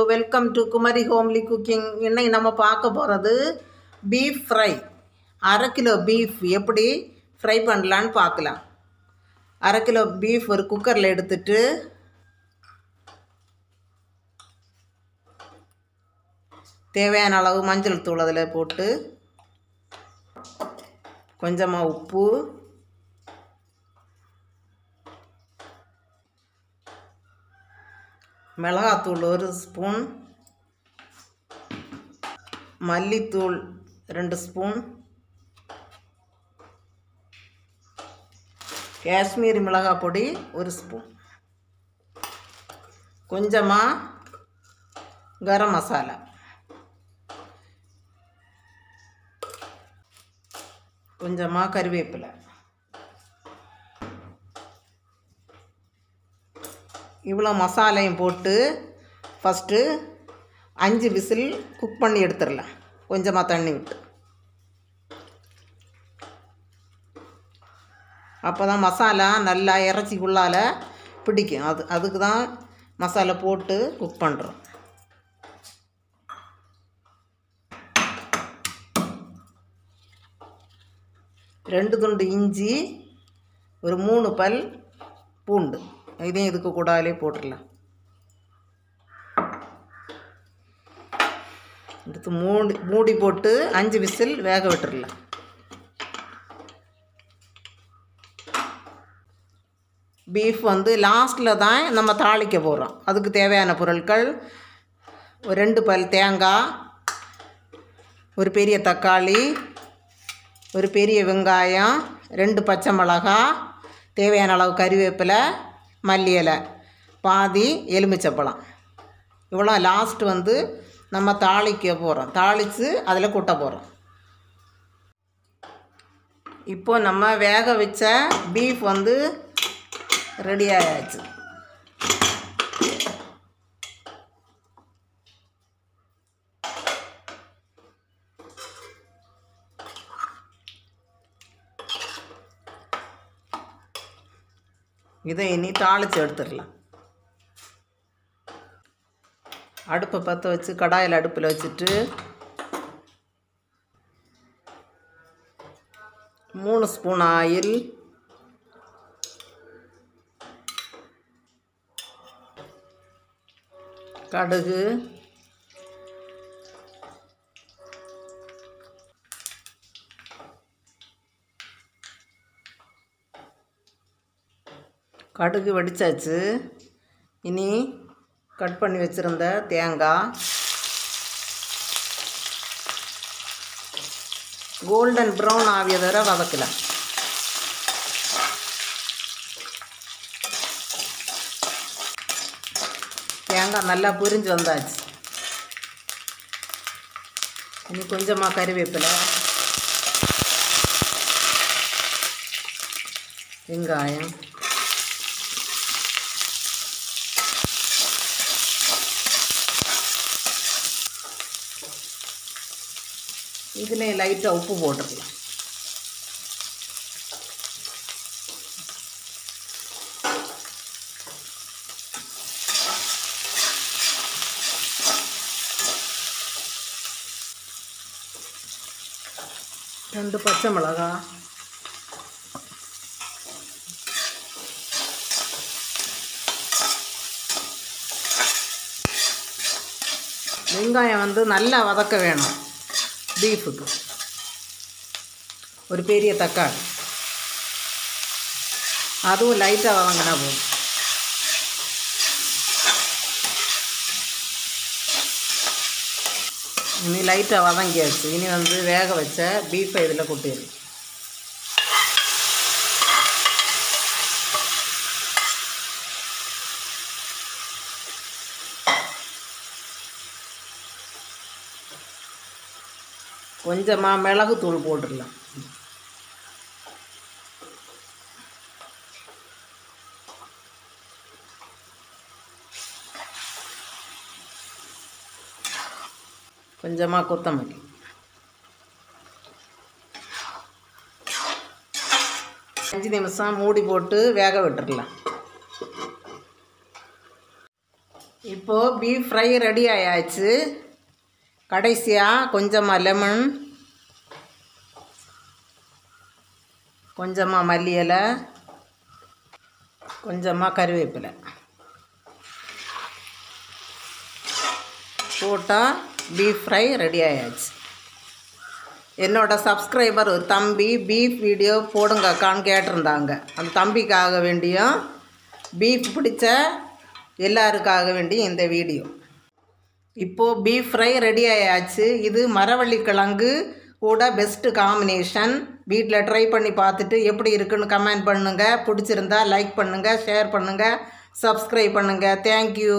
Welcome to Kumari homely cooking. இன்னைக்கு நம்ம பார்க்க போகிறது பீஃப் ஃப்ரை. 1/2 கிலோ பீஃப் எப்படி ஃப்ரை பண்ணலான்னு பார்க்கலாம். 1/2 கிலோ பீஃப் ஒரு குக்கரில் எடுத்துட்டு தேவையான அளவு மஞ்சள் தூள் அதில் போட்டு கொஞ்சமாக உப்பு, மிளகாத்தூள் 1 ஸ்பூன், மல்லித்தூள் 2 ஸ்பூன், காஷ்மீரி மிளகாய் பொடி 1 ஸ்பூன், கொஞ்சமாக கரம் மசாலா, கொஞ்சமாக கறிவேப்பிலை. இவ்வளோ மசாலையும் போட்டு ஃபஸ்ட்டு 5 விசில் குக் பண்ணி எடுத்துடலாம். கொஞ்சமாக தண்ணி விட்டு. அப்போ தான் மசாலா நல்லா இறைச்சிக்குள்ளால் பிடிக்கும். அதுக்கு தான் மசாலா போட்டு குக் பண்ணுறோம். ரெண்டு துண்டு இஞ்சி, ஒரு 3 பல் பூண்டு, இதையும் இதுக்கு கூடாலே போட்டுடலாம். எடுத்து மூடி போட்டு 5 விசில் வேக விட்டுடலாம். பீஃப் லாஸ்ட்டில் தான் நம்ம தாளிக்க போகிறோம். அதுக்கு தேவையான பொருட்கள்: ஒரு 2 பல் தேங்காய், ஒரு பெரிய தக்காளி, ஒரு பெரிய வெங்காயம், 2 பச்சை மிளகாய், தேவையான அளவு கறிவேப்பிலை, மல்லி இலை, பாதி எலுமிச்சப்பழம். இவ்வளோ லாஸ்ட் நம்ம தாளிக்க போகிறோம். தாளித்து அதில் கொட்ட போகிறோம். இப்போது நம்ம வேக வச்ச பீஃப் ரெடி ஆயாச்சு. இதை இனி தாளித்து எடுத்துடலாம். அடுப்பை பற்ற வச்சு கடாயில் அடுப்பில் வச்சுட்டு 3 ஸ்பூன் ஆயில், கடுகு, கடுகு வெடிச்சாச்சு. இனி கட் பண்ணி வச்சுருந்த தேங்காய், கோல்டன் ப்ரௌன் ஆகிய தவிர வதக்கலாம். தேங்காய் நல்லா பொரிஞ்சு வந்தாச்சு. இனி கொஞ்சமாக கறிவேப்பிலை, வெங்காயம், இதில் லைட்டாக உப்பு போட்டுடலாம். ரெண்டு பச்சை மிளகாய், வெங்காயம் நல்லா வதக்க வேணும். பீஃபுக்கு ஒரு பெரிய தக்காளி, அதுவும் லைட்டாக வதங்கினா போதும். இனி லைட்டாக வதங்கியாச்சு. இனி வேக வச்ச பீஃபை இதில் கொட்டிடலாம். கொஞ்சமாக மிளகுத்தூள் போட்டுடலாம். கொஞ்சமாக கொத்தமல்லி, 5 நிமிஷம் மூடி போட்டு வேக விட்டுடலாம். இப்போது பீஃப் ஃப்ரை ரெடி ஆயாச்சு. கடைசியாக கொஞ்சமாக லெமன், கொஞ்சமாக மல்லி இலை, கொஞ்சமாக கருவேப்பிலை போட்டால் பீஃப் ஃப்ரை ரெடி ஆயாச்சு. என்னோடய சப்ஸ்கிரைபர் ஒரு தம்பி பீஃப் வீடியோ போடுங்கக்கான்னு கேட்டிருந்தாங்க. அந்த தம்பிக்காக வேண்டியும் பீஃப் பிடிச்ச எல்லாருக்காக வேண்டியும் இந்த வீடியோ. இப்போது பீஃப் ஃப்ரை ரெடி ஆயாச்சு. இது மரவள்ளி கிழங்கு கூட பெஸ்ட்டு காம்பினேஷன். வீட்டில் ட்ரை பண்ணி பார்த்துட்டு எப்படி இருக்குன்னு கமெண்ட் பண்ணுங்கள். பிடிச்சிருந்தா லைக் பண்ணுங்கள், ஷேர் பண்ணுங்கள், சப்ஸ்கிரைப் பண்ணுங்கள். தேங்க்யூ.